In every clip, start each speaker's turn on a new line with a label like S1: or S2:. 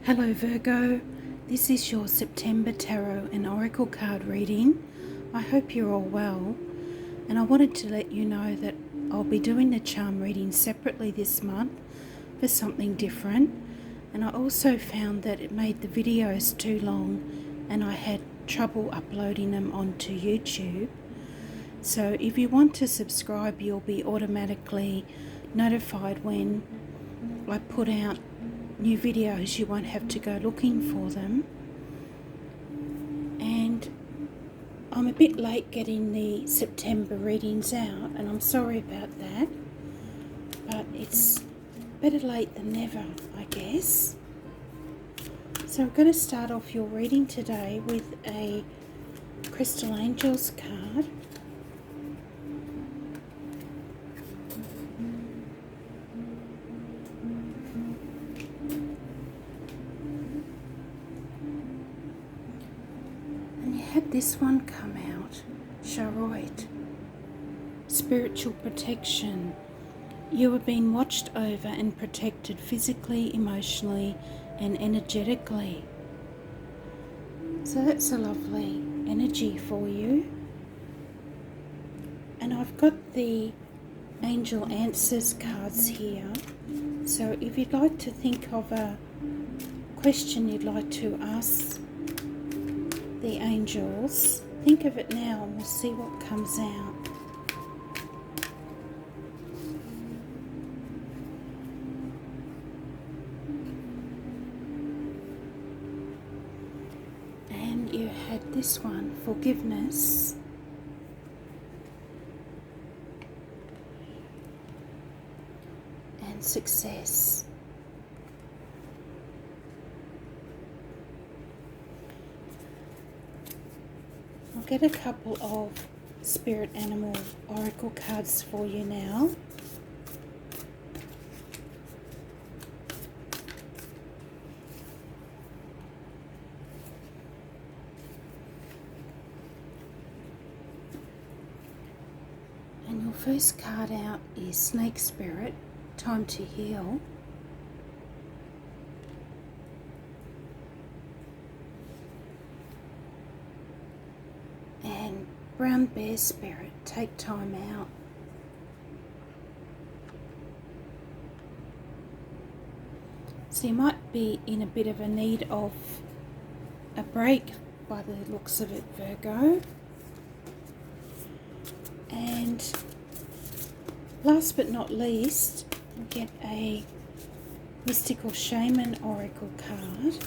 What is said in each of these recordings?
S1: Hello Virgo, this is your September Tarot and Oracle card reading. I hope you're all well, and I wanted to let you know that I'll be doing the charm reading separately this month for something different, and I also found that it made the videos too long and I had trouble uploading them onto YouTube. So if you want to subscribe, you'll be automatically notified when I put out new videos. You won't have to go looking for them. And I'm a bit late getting the September readings out, and I'm sorry about that, but it's better late than never, I guess. So I'm going to start off your reading today with a Crystal Angels card. This one come out, Sharoit, spiritual protection. You are being watched over and protected physically, emotionally and energetically. So that's a lovely energy for you. And I've got the Angel Answers cards here. So if you'd like to think of a question you'd like to ask the angels, think of it now and we'll see what comes out. And you had this one, forgiveness. And success. I'll get a couple of spirit animal oracle cards for you now. And your first card out is Snake Spirit, Time to Heal. Brown Bear Spirit, take time out. So you might be in a bit of a need of a break by the looks of it, Virgo. And last but not least, we get a Mystical Shaman Oracle card.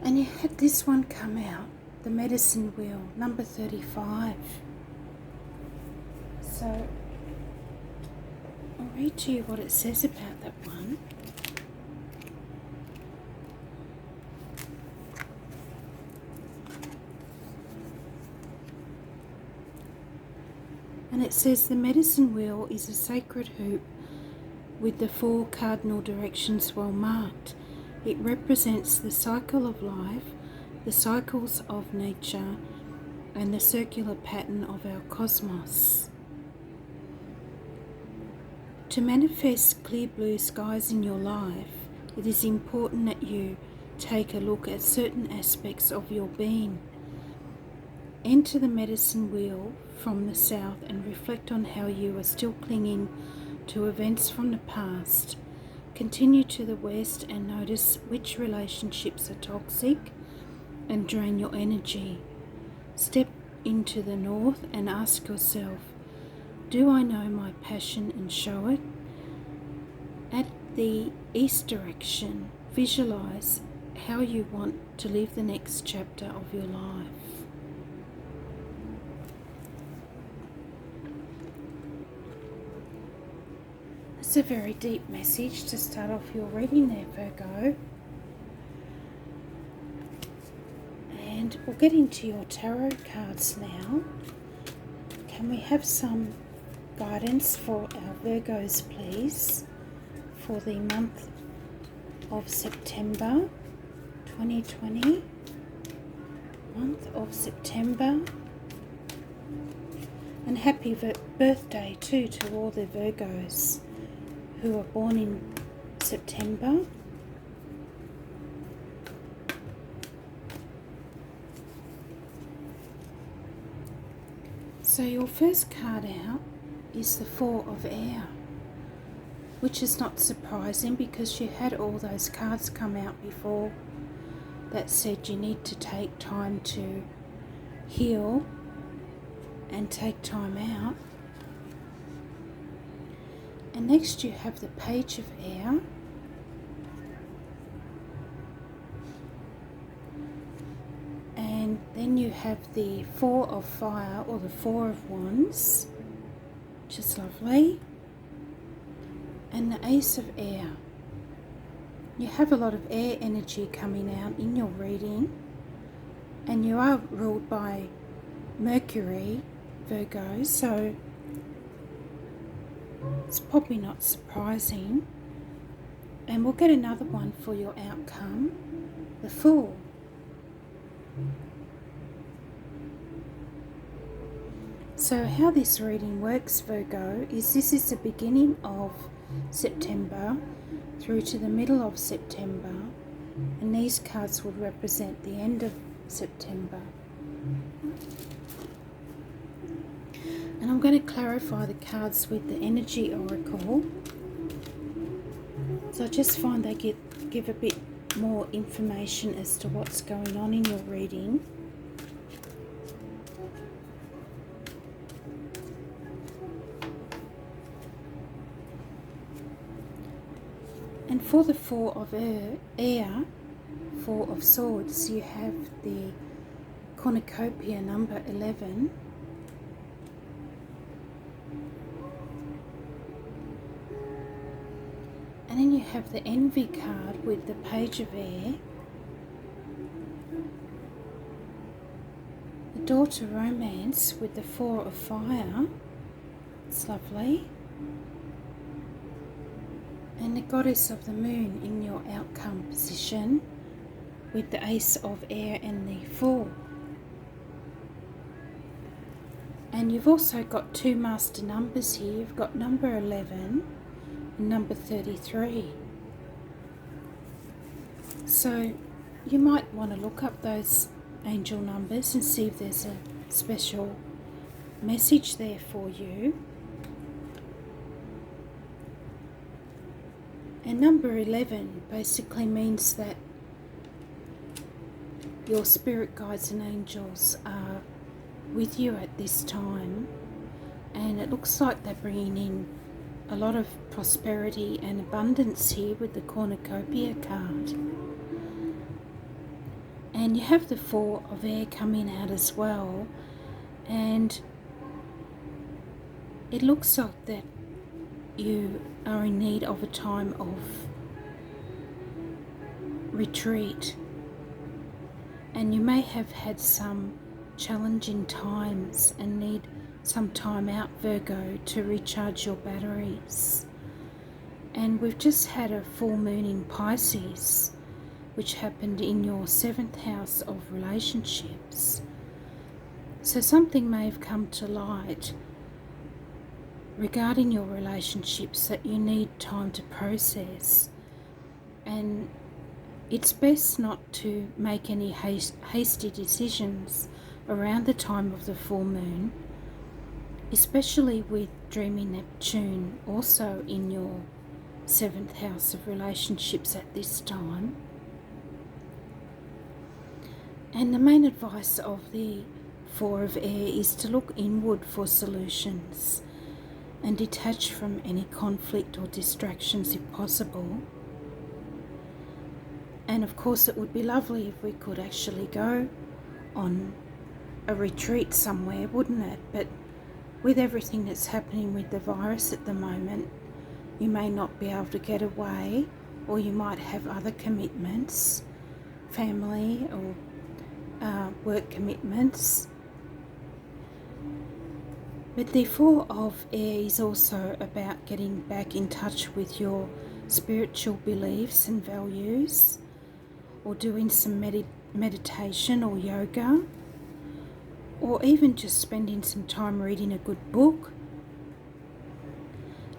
S1: And you had this one come out, the Medicine Wheel, number 35. So I'll read to you what it says about that one. And it says the Medicine Wheel is a sacred hoop with the 4 cardinal directions well marked. It represents the cycle of life, the cycles of nature, and the circular pattern of our cosmos. To manifest clear blue skies in your life, it is important that you take a look at certain aspects of your being. Enter the medicine wheel from the south and reflect on how you are still clinging to events from the past. Continue to the west and notice which relationships are toxic and drain your energy. Step into the north and ask yourself, do I know my passion and show it? At the east direction, visualize how you want to live the next chapter of your life. It's a very deep message to start off your reading there, Virgo. And we'll get into your tarot cards now. Can we have some guidance for our Virgos, please, for the month of September 2020? month of September. And happy birthday too to all the Virgos who are born in September. So your first card out is the Four of Air, which is not surprising because you had all those cards come out before that said you need to take time to heal and take time out. And next you have the Page of Air, and then you have the Four of Fire or the Four of Wands, which is lovely, and the Ace of Air. You have a lot of air energy coming out in your reading, and you are ruled by Mercury, Virgo, so it's probably not surprising. And we'll get another one for your outcome, the Fool. So how this reading works, Virgo, is this is the beginning of September through to the middle of September, and these cards would represent the end of September. And I'm going to clarify the cards with the Energy Oracle. So I just find they give a bit more information as to what's going on in your reading. And for the Four of Air, Four of Swords, you have the cornucopia number 11. And then you have the Envy card with the Page of Air, the Daughter Romance with the Four of Fire, it's lovely, and the Goddess of the Moon in your outcome position with the Ace of Air and the Fool. And you've also got two master numbers here. You've got number 11 and number 33. So you might want to look up those angel numbers and see if there's a special message there for you. And number 11 basically means that your spirit guides and angels are with you at this time, and it looks like they're bringing in a lot of prosperity and abundance here with the cornucopia card. And you have the Four of Air coming out as well, and it looks like that you are in need of a time of retreat, and you may have had some challenging times and need some time out, Virgo, to recharge your batteries. And we've just had a full moon in Pisces, which happened in your 7th house of relationships. So something may have come to light regarding your relationships that you need time to process, and it's best not to make any hasty decisions around the time of the full moon, especially with dreaming Neptune also in your 7th house of relationships at this time. And the main advice of the Four of Air is to look inward for solutions and detach from any conflict or distractions if possible. And of course it would be lovely if we could actually go on a retreat somewhere, wouldn't it? But with everything that's happening with the virus at the moment, you may not be able to get away, or you might have other commitments, family or work commitments. But the Four of Air is also about getting back in touch with your spiritual beliefs and values, or doing some meditation or yoga, or even just spending some time reading a good book.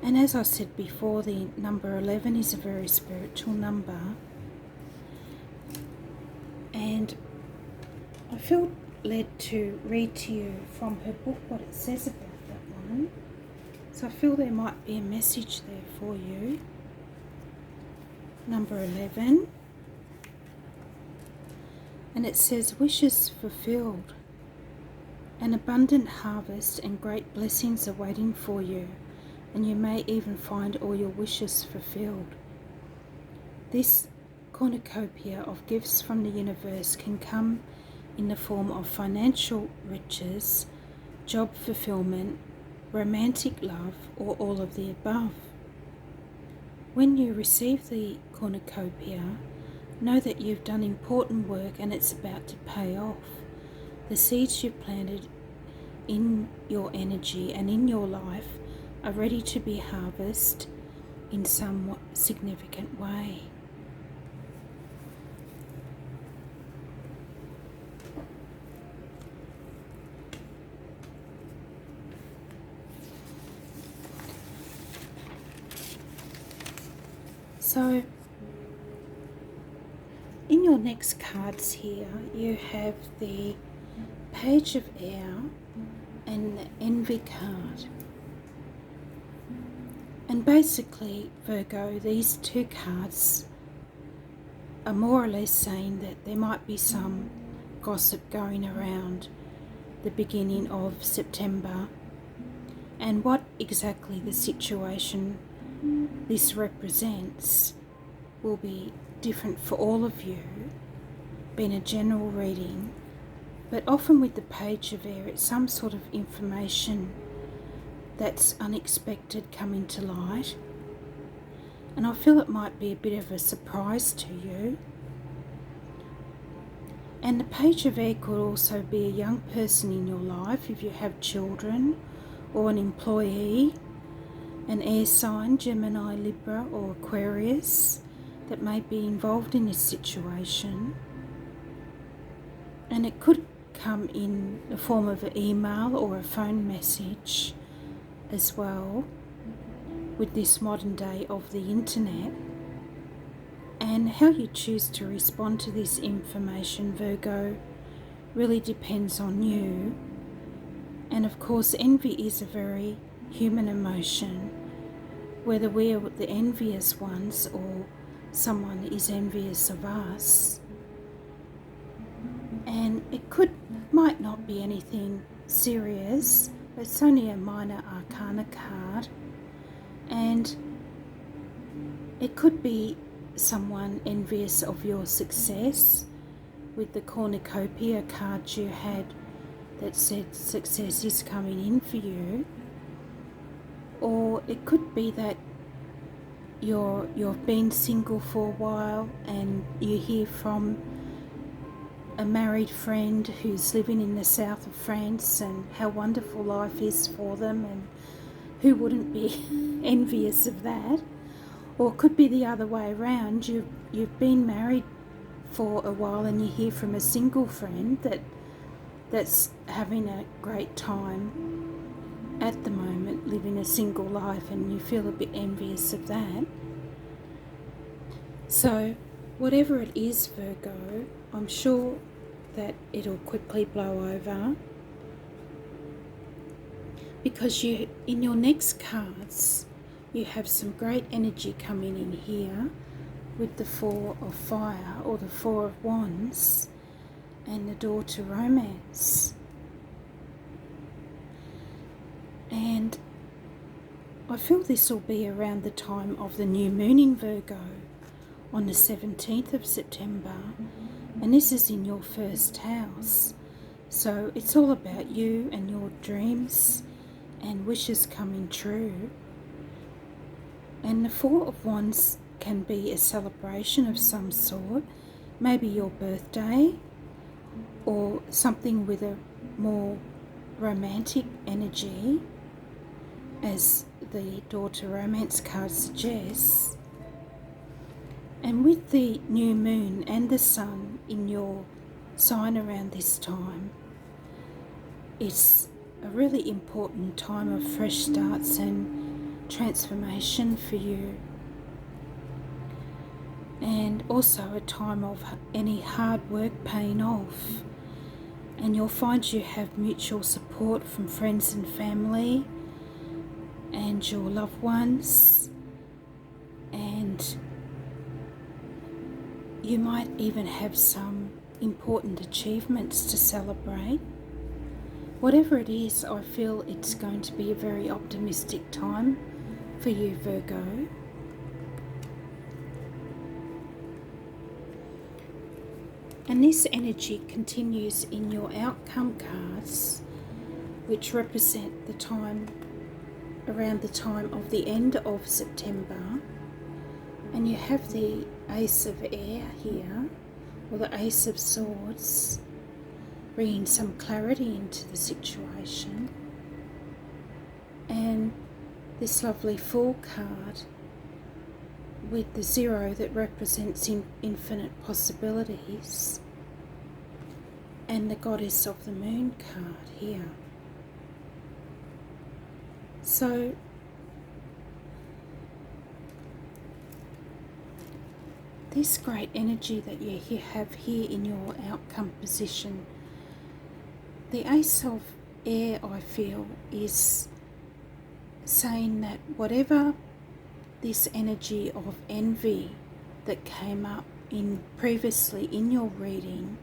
S1: And as I said before, the number 11 is a very spiritual number. And I feel led to read to you from her book what it says about that one. So I feel there might be a message there for you. Number 11. And it says, wishes fulfilled. An abundant harvest and great blessings are waiting for you, and you may even find all your wishes fulfilled. This cornucopia of gifts from the universe can come in the form of financial riches, job fulfillment, romantic love, or all of the above. When you receive the cornucopia, know that you've done important work and it's about to pay off. The seeds you've planted in your energy and in your life are ready to be harvested in some significant way. So, in your next cards here, you have the Page of Air and the Envy card. And basically, Virgo, these two cards are more or less saying that there might be some gossip going around the beginning of September, and what exactly the situation this represents will be different for all of you, being a general reading, but often with the Page of Air, it's some sort of information that's unexpected coming to light, and I feel it might be a bit of a surprise to you. And the Page of Air could also be a young person in your life if you have children, or an employee, an air sign, Gemini, Libra or Aquarius, that may be involved in this situation. And it could come in the form of an email or a phone message as well, with this modern day of the internet. And how you choose to respond to this information, Virgo, really depends on you. And of course, envy is a very human emotion, whether we are the envious ones or someone is envious of us. And it might not be anything serious, but it's only a minor arcana card, and it could be someone envious of your success, with the cornucopia card you had that said success is coming in for you. Or it could be that you've been single for a while and you hear from a married friend who's living in the south of France and how wonderful life is for them, and who wouldn't be envious of that? Or it could be the other way around. You've been married for a while and you hear from a single friend that's having a great time at the moment, living a single life, and you feel a bit envious of that. So whatever it is, Virgo, I'm sure that it'll quickly blow over, because in your next cards you have some great energy coming in here with the Four of Fire, or the Four of Wands, and the Door to Romance. And I feel this will be around the time of the new moon in Virgo on the 17th of September, and this is in your first house. So it's all about you and your dreams and wishes coming true. And the Four of Wands can be a celebration of some sort, maybe your birthday, or something with a more romantic energy, as the Door to Romance card suggests. And with the new moon and the sun in your sign around this time. It's a really important time of fresh starts and transformation for you, and also a time of any hard work paying off. And you'll find you have mutual support from friends and family and your loved ones, and you might even have some important achievements to celebrate. Whatever it is, I feel it's going to be a very optimistic time for you, Virgo. And this energy continues in your outcome cards, which represent the time around the time of the end of September. And you have the Ace of Air here, or the Ace of Swords, bringing some clarity into the situation. And this lovely Fool card with the 0 that represents infinite possibilities, and the Goddess of the Moon card here. So this great energy that you have here in your outcome position, the Ace of Air, I feel, is saying that whatever this energy of envy that came up previously in your reading,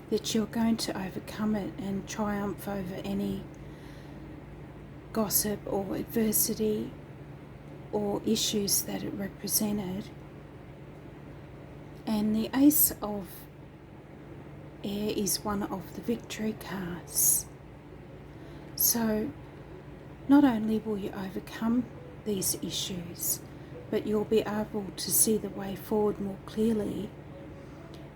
S1: that you're going to overcome it and triumph over any gossip or adversity or issues that it represented. And the Ace of Air is one of the victory cards. So not only will you overcome these issues, but you'll be able to see the way forward more clearly,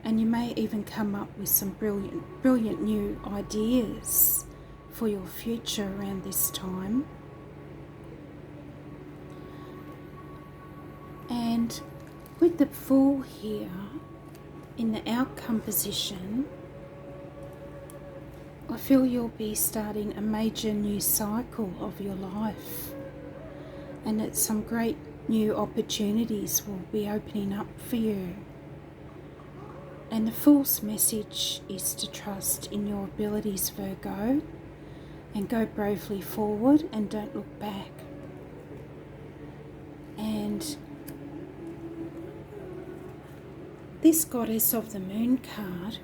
S1: and you may even come up with some brilliant new ideas for your future around this time. And with the Fool here in the outcome position, I feel you'll be starting a major new cycle of your life, and that some great new opportunities will be opening up for you. And the Fool's message is to trust in your abilities, Virgo, and go bravely forward and don't look back. And this Goddess of the Moon card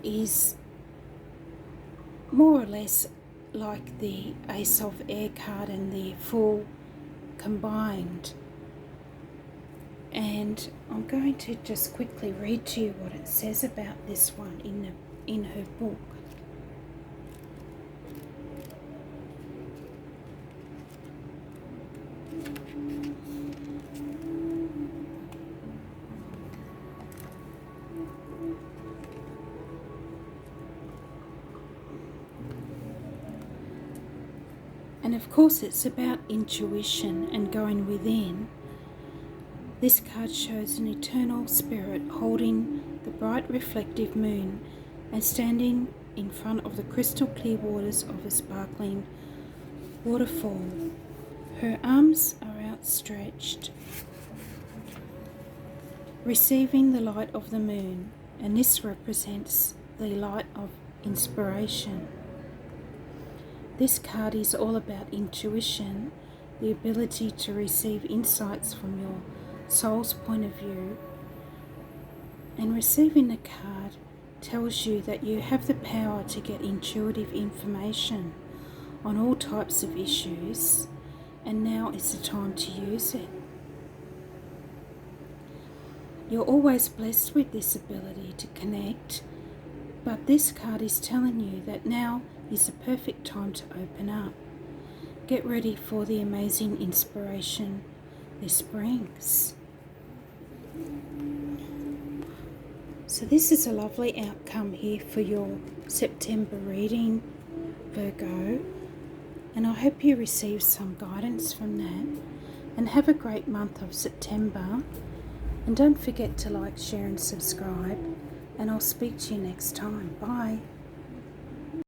S1: is more or less like the Ace of Air card and the Fool combined. And I'm going to just quickly read to you what it says about this one in her book. And of course it's about intuition and going within. This card shows an eternal spirit holding the bright reflective moon and standing in front of the crystal clear waters of a sparkling waterfall. Her arms are outstretched, receiving the light of the moon, and this represents the light of inspiration. This card is all about intuition, the ability to receive insights from your soul's point of view. And receiving the card tells you that you have the power to get intuitive information on all types of issues, and now is the time to use it. You're always blessed with this ability to connect, but this card is telling you that now is the perfect time to open up. Get ready for the amazing inspiration this brings. So this is a lovely outcome here for your September reading, Virgo, and I hope you receive some guidance from that, and have a great month of September. And don't forget to like, share and subscribe, and I'll speak to you next time. Bye.